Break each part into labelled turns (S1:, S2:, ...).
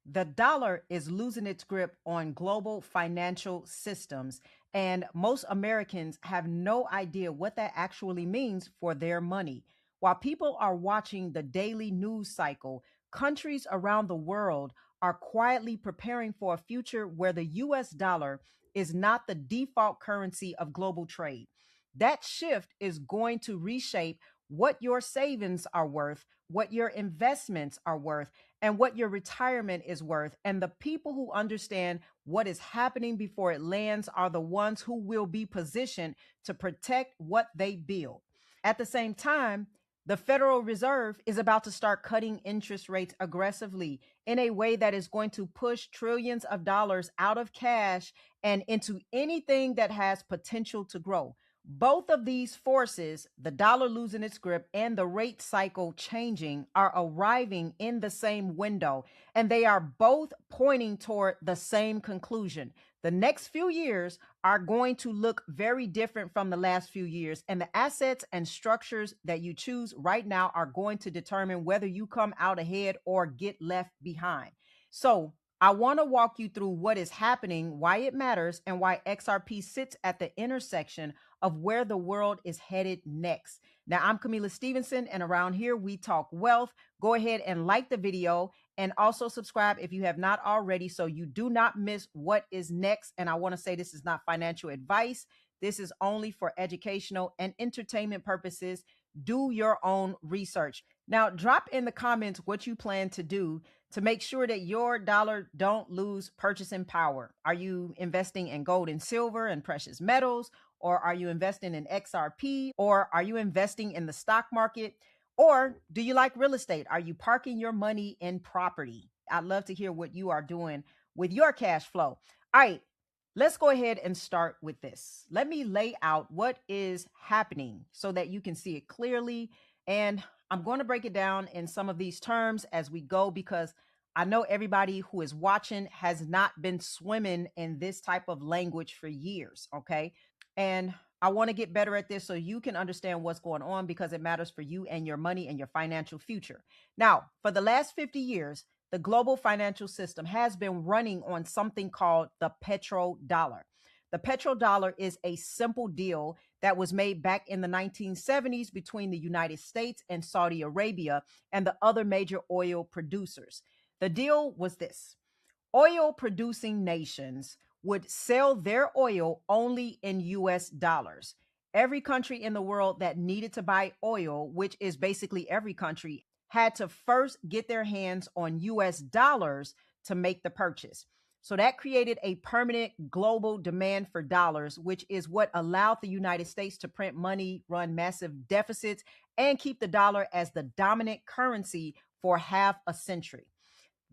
S1: The dollar is losing its grip on global financial systems, and most Americans have no idea what that actually means for their money. While people are watching the daily news cycle, countries around the world are quietly preparing for a future where the US dollar is not the default currency of global trade. That shift is going to reshape what your savings are worth, what your investments are worth, and what your retirement is worth. And the people who understand what is happening before it lands are the ones who will be positioned to protect what they build. At the same time, the Federal Reserve is about to start cutting interest rates aggressively in a way that is going to push trillions of dollars out of cash and into anything that has potential to grow. Both of these forces, the dollar losing its grip and the rate cycle changing, are arriving in the same window, and they are both pointing toward the same conclusion. The next few years are going to look very different from the last few years, and the assets and structures that you choose right now are going to determine whether you come out ahead or get left behind. So, I want to walk you through what is happening, why it matters, and why XRP sits at the intersection of where the world is headed next. Now, I'm Camila Stevenson, and around here we talk wealth. Go ahead and like the video and also subscribe if you have not already so you do not miss what is next. And I want to say this is not financial advice. This is only for educational and entertainment purposes. Do your own research. Now, drop in the comments what you plan to do to make sure that your dollar don't lose purchasing power. Are you investing in gold and silver and precious metals? Or are you investing in XRP? Or are you investing in the stock market? Or do you like real estate? Are you parking your money in property? I'd love to hear what you are doing with your cash flow. All right, let's go ahead and start with this. Let me lay out what is happening so that you can see it clearly. And I'm going to break it down in some of these terms as we go because I know everybody who is watching has not been swimming in this type of language for years. Okay. And I want to get better at this so you can understand what's going on because it matters for you and your money and your financial future. Now, for the last 50 years, the global financial system has been running on something called the petrodollar. The petrodollar is a simple deal that was made back in the 1970s between the United States and Saudi Arabia and the other major oil producers. The deal was this: oil producing nations would sell their oil only in US dollars. Every country in the world that needed to buy oil, which is basically every country, had to first get their hands on US dollars to make the purchase. So that created a permanent global demand for dollars, which is what allowed the United States to print money, run massive deficits, and keep the dollar as the dominant currency for half a century.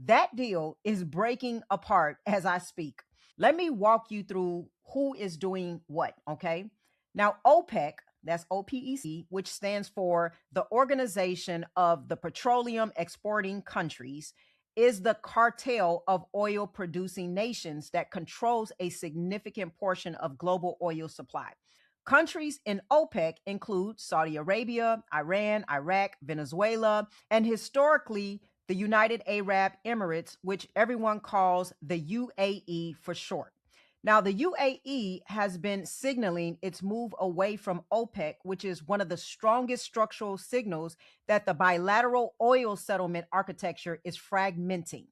S1: That deal is breaking apart as I speak. Let me walk you through who is doing what, okay? Now, OPEC, that's OPEC, which stands for the Organization of the Petroleum Exporting Countries, is the cartel of oil producing nations that controls a significant portion of global oil supply. Countries in OPEC include Saudi Arabia, Iran, Iraq, Venezuela, and historically the United Arab Emirates, which everyone calls the UAE for short. Now, the UAE has been signaling its move away from OPEC, which is one of the strongest structural signals that the bilateral oil settlement architecture is fragmenting.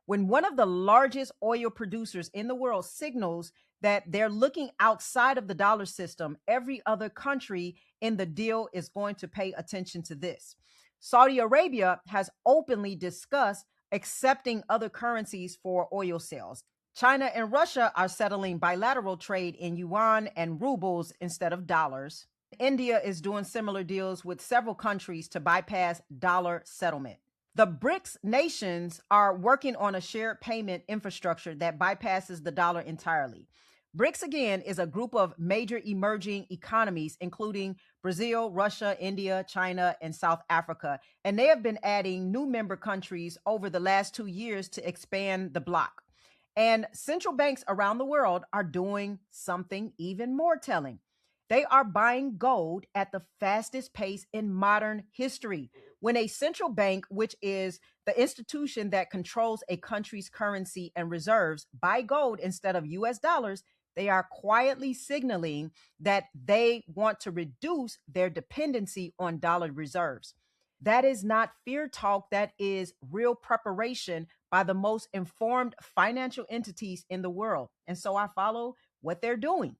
S1: When one of the largest oil producers in the world signals that they're looking outside of the dollar system, every other country in the deal is going to pay attention to this. Saudi Arabia has openly discussed accepting other currencies for oil sales. China and Russia are settling bilateral trade in yuan and rubles instead of dollars. India is doing similar deals with several countries to bypass dollar settlement. The BRICS nations are working on a shared payment infrastructure that bypasses the dollar entirely. BRICS, again, is a group of major emerging economies, including Brazil, Russia, India, China, and South Africa. And they have been adding new member countries over the last 2 years to expand the bloc. And central banks around the world are doing something even more telling. They are buying gold at the fastest pace in modern history. When a central bank, which is the institution that controls a country's currency and reserves, buy gold instead of US dollars, they are quietly signaling that they want to reduce their dependency on dollar reserves. That is not fear talk, that is real preparation by the most informed financial entities in the world. And so I follow what they're doing.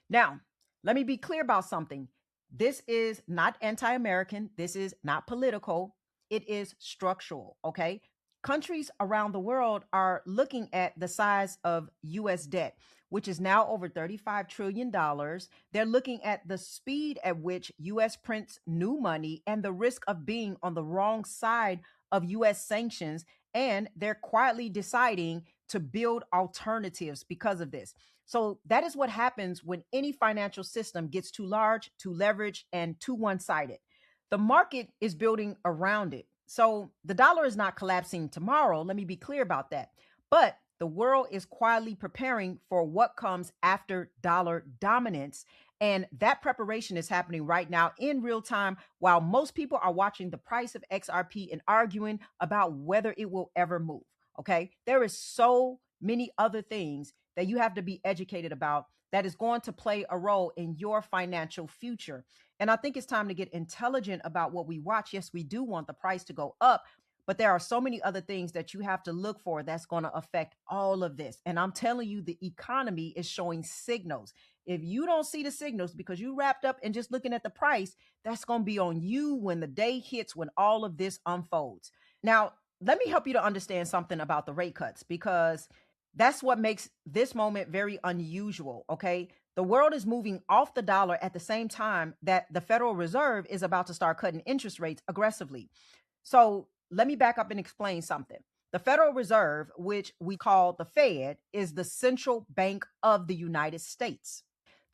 S1: Now, let me be clear about something. This is not anti American. This is not political. It is structural. Okay. Countries around the world are looking at the size of US debt, which is now over $35 trillion. They're looking at the speed at which US prints new money and the risk of being on the wrong side of US sanctions. And they're quietly deciding to build alternatives because of this. So that is what happens when any financial system gets too large, too leveraged, and too one sided. The market is building around it. So the dollar is not collapsing tomorrow. Let me be clear about that. But the world is quietly preparing for what comes after dollar dominance. And that preparation is happening right now in real time while most people are watching the price of XRP and arguing about whether it will ever move. Okay. There is so many other things that you have to be educated about that is going to play a role in your financial future. And I think it's time to get intelligent about what we watch. Yes, we do want the price to go up, but there are so many other things that you have to look for that's going to affect all of this. And I'm telling you, the economy is showing signals. If you don't see the signals because you wrapped up in just looking at the price, that's going to be on you when the day hits, when all of this unfolds. Now, let me help you to understand something about the rate cuts, because that's what makes this moment very unusual. Okay. The world is moving off the dollar at the same time that the Federal Reserve is about to start cutting interest rates aggressively. So let me back up and explain something. The Federal Reserve, which we call the Fed, is the central bank of the United States.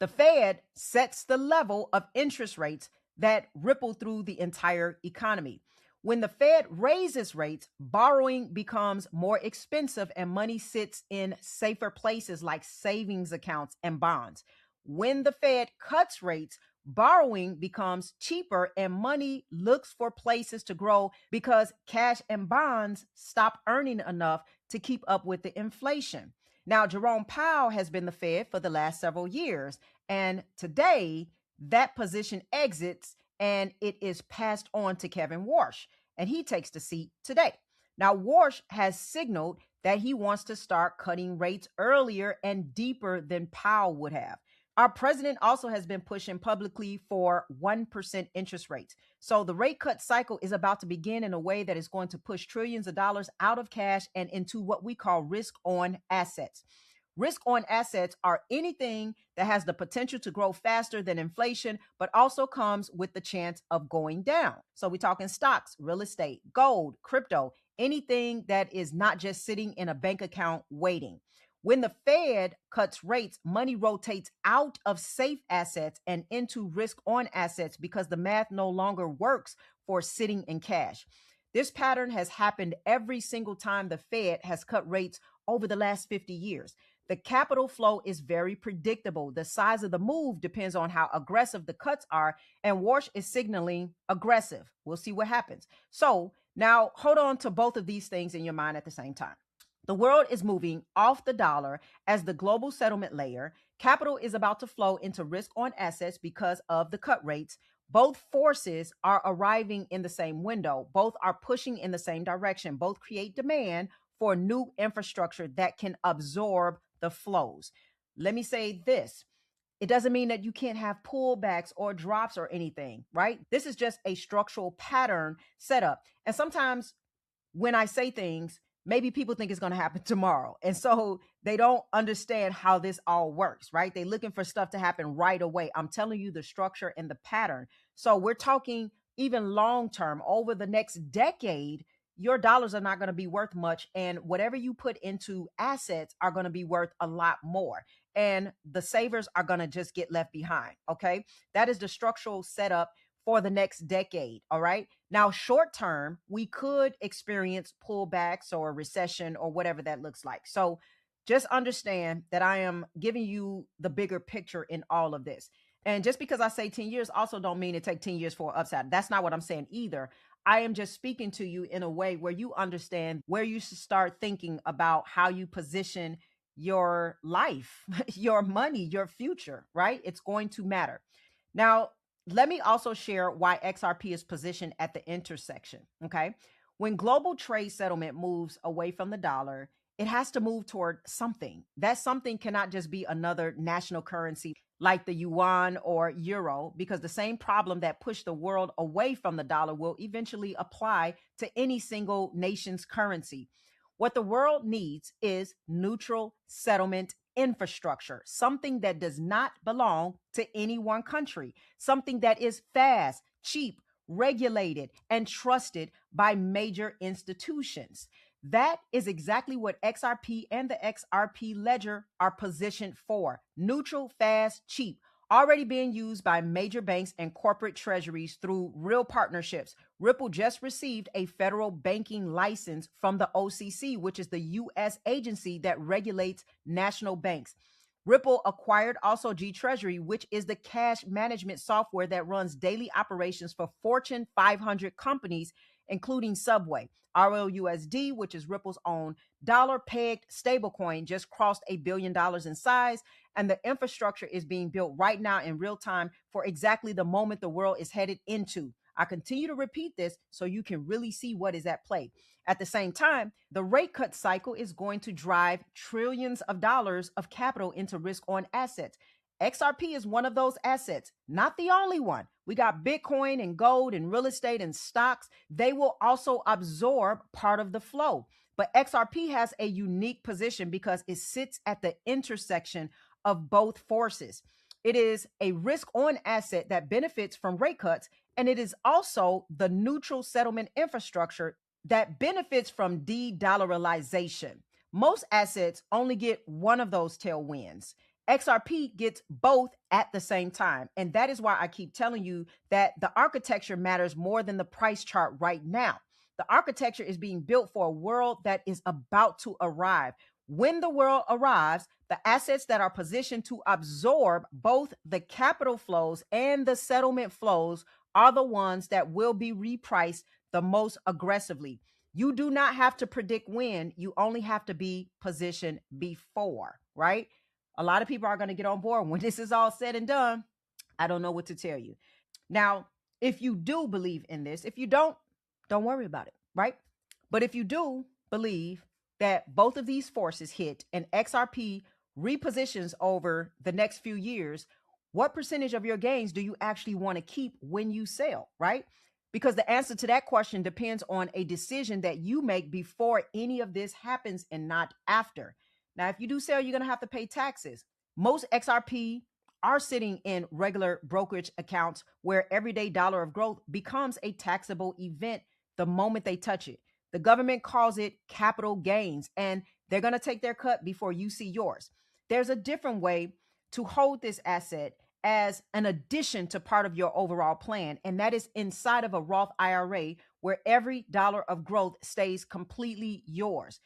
S1: The Fed sets the level of interest rates that ripple through the entire economy. When the Fed raises rates, borrowing becomes more expensive and money sits in safer places like savings accounts and bonds. When the Fed cuts rates, borrowing becomes cheaper and money looks for places to grow because cash and bonds stop earning enough to keep up with the inflation. Now, Jerome Powell has been the Fed for the last several years, and today that position exits and it is passed on to Kevin Warsh, and he takes the seat today. Now, Warsh has signaled that he wants to start cutting rates earlier and deeper than Powell would have. Our president also has been pushing publicly for 1% interest rates. So the rate cut cycle is about to begin in a way that is going to push trillions of dollars out of cash and into what we call risk on assets. Risk on assets are anything that has the potential to grow faster than inflation, but also comes with the chance of going down. So we're talking stocks, real estate, gold, crypto, anything that is not just sitting in a bank account waiting. When the Fed cuts rates, money rotates out of safe assets and into risk on assets because the math no longer works for sitting in cash. This pattern has happened every single time the Fed has cut rates over the last 50 years. The capital flow is very predictable. The size of the move depends on how aggressive the cuts are, and Warsh is signaling aggressive. We'll see what happens. So now hold on to both of these things in your mind at the same time. The world is moving off the dollar as the global settlement layer. Capital is about to flow into risk on assets because of the cut rates. Both forces are arriving in the same window. Both are pushing in the same direction. Both create demand for new infrastructure that can absorb the flows. Let me say this. It doesn't mean that you can't have pullbacks or drops or anything, right? This is just a structural pattern set up. And sometimes when I say things, maybe people think it's going to happen tomorrow. And so they don't understand how this all works, right? They're looking for stuff to happen right away. I'm telling you the structure and the pattern. So we're talking even long term, over the next decade, your dollars are not going to be worth much. And whatever you put into assets are going to be worth a lot more. And the savers are going to just get left behind. Okay. That is the structural setup for the next decade. All right. Now, short term, we could experience pullbacks or a recession or whatever that looks like. So just understand that I am giving you the bigger picture in all of this. And just because I say 10 years also don't mean it take 10 years for an upside. That's not what I'm saying either. I am just speaking to you in a way where you understand where you should start thinking about how you position your life, your money, your future, right? It's going to matter. Now, let me also share why XRP is positioned at the intersection. Okay. When global trade settlement moves away from the dollar, it has to move toward something. That something cannot just be another national currency like the yuan or euro, because the same problem that pushed the world away from the dollar will eventually apply to any single nation's currency. What the world needs is neutral settlement infrastructure, something that does not belong to any one country, something that is fast, cheap, regulated, and trusted by major institutions. That is exactly what XRP and the XRP ledger are positioned for: neutral, fast, cheap, already being used by major banks and corporate treasuries through real partnerships. Ripple just received a federal banking license from the OCC, which is the U.S. agency that regulates national banks. Ripple acquired also G Treasury, which is the cash management software that runs daily operations for Fortune 500 companies, including Subway. RLUSD, which is Ripple's own dollar pegged stablecoin, just crossed $1 billion in size, and the infrastructure is being built right now in real time for exactly the moment the world is headed into. I continue to repeat this so you can really see what is at play. At the same time, the rate cut cycle is going to drive trillions of dollars of capital into risk on assets. XRP is one of those assets, not the only one. We got Bitcoin and gold and real estate and stocks. They will also absorb part of the flow. But XRP has a unique position because it sits at the intersection of both forces. It is a risk on asset that benefits from rate cuts, and it is also the neutral settlement infrastructure that benefits from de-dollarization. Most assets only get one of those tailwinds. XRP gets both at the same time. And that is why I keep telling you that the architecture matters more than the price chart right now. The architecture is being built for a world that is about to arrive. When the world arrives, the assets that are positioned to absorb both the capital flows and the settlement flows are the ones that will be repriced the most aggressively. You do not have to predict when, you only have to be positioned before, right? A lot of people are going to get on board when this is all said and done. I don't know what to tell you. Now, if you do believe in this, if you don't worry about it, right? But if you do believe that both of these forces hit and XRP repositions over the next few years, what percentage of your gains do you actually want to keep when you sell, right? Because the answer to that question depends on a decision that you make before any of this happens and not after. Now, if you do sell, you're going to have to pay taxes. Most XRP are sitting in regular brokerage accounts where everyday dollar of growth becomes a taxable event the moment they touch it. The government calls it capital gains, and they're going to take their cut before you see yours. There's a different way to hold this asset as an addition to part of your overall plan, and that is inside of a Roth IRA where every dollar of growth stays completely yours.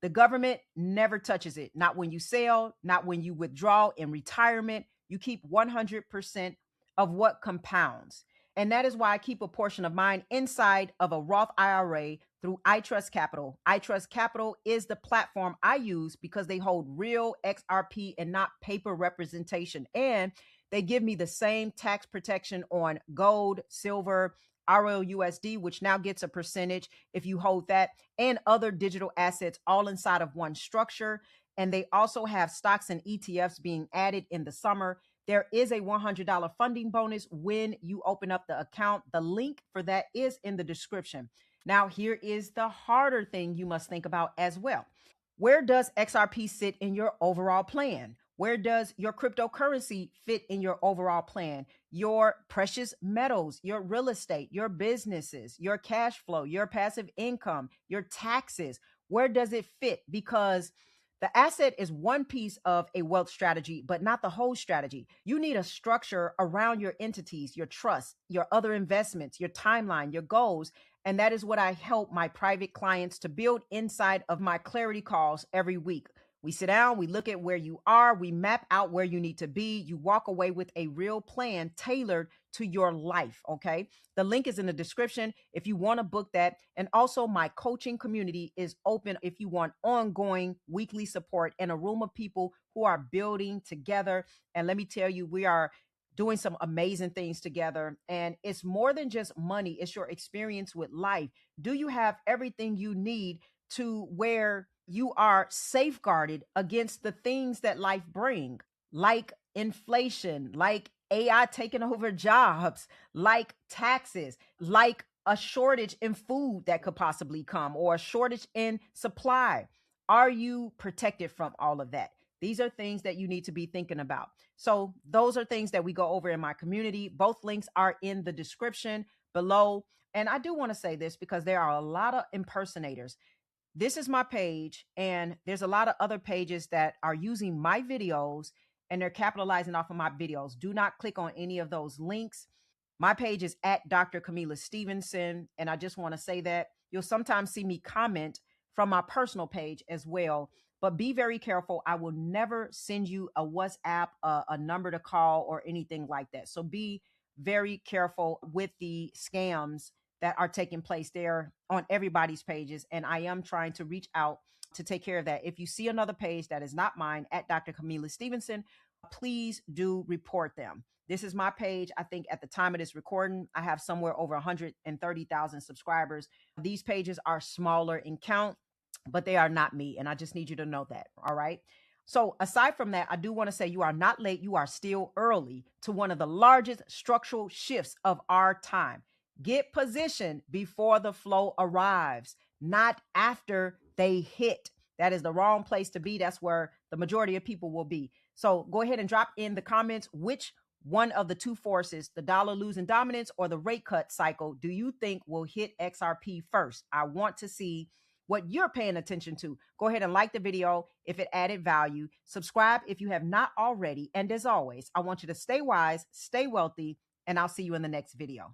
S1: The government never touches it, not when you sell, not when you withdraw in retirement. You keep 100% of what compounds. And that is why I keep a portion of mine inside of a Roth IRA through iTrust Capital. iTrust Capital is the platform I use because they hold real XRP and not paper representation. And they give me the same tax protection on gold, silver, RLUSD, which now gets a percentage if you hold that, and other digital assets all inside of one structure. And they also have stocks and ETFs being added in the summer. There is a $100 funding bonus when you open up the account. The link for that is in the description. Now, here is the harder thing you must think about as well. Where does XRP sit in your overall plan? Where does your cryptocurrency fit in your overall plan? Your precious metals, your real estate, your businesses, your cash flow, your passive income, your taxes. Where does it fit? Because the asset is one piece of a wealth strategy, but not the whole strategy. You need a structure around your entities, your trust, your other investments, your timeline, your goals. And that is what I help my private clients to build inside of my clarity calls every week. We sit down, we look at where you are, we map out where you need to be. You walk away with a real plan tailored to your life. Okay. The link is in the description if you want to book that. And also, my coaching community is open if you want ongoing weekly support and a room of people who are building together. And let me tell you, we are doing some amazing things together. And it's more than just money, it's your experience with life. Do you have everything you need to where you are safeguarded against the things that life bring, like inflation, like AI taking over jobs, like taxes, like a shortage in food that could possibly come, or a shortage in supply? Are you protected from all of that? These are things that you need to be thinking about. So those are things that we go over in my community. Both links are in the description below. And I do want to say this because there are a lot of impersonators. This is my page, and there's a lot of other pages that are using my videos and they're capitalizing off of my videos. Do not click on any of those links. My page is at Dr. Camila Stevenson, and I just want to say that you'll sometimes see me comment from my personal page as well. But be very careful. I will never send you a WhatsApp, a number to call, or anything like that. So be very careful with the scams that are taking place there on everybody's pages. And I am trying to reach out to take care of that. If you see another page that is not mine, at Dr. Camila Stevenson, please do report them. This is my page. I think at the time of this recording, I have somewhere over 130,000 subscribers. These pages are smaller in count, but they are not me. And I just need you to know that. All right. So aside from that, I do want to say you are not late. You are still early to one of the largest structural shifts of our time. Get positioned before the flow arrives, not after they hit. That is the wrong place to be. That's where the majority of people will be. So go ahead and drop in the comments which one of the two forces, the dollar losing dominance or the rate cut cycle, do you think will hit XRP first? I want to see what you're paying attention to. Go ahead and like the video if it added value. Subscribe if you have not already. And as always, I want you to stay wise, stay wealthy, and I'll see you in the next video.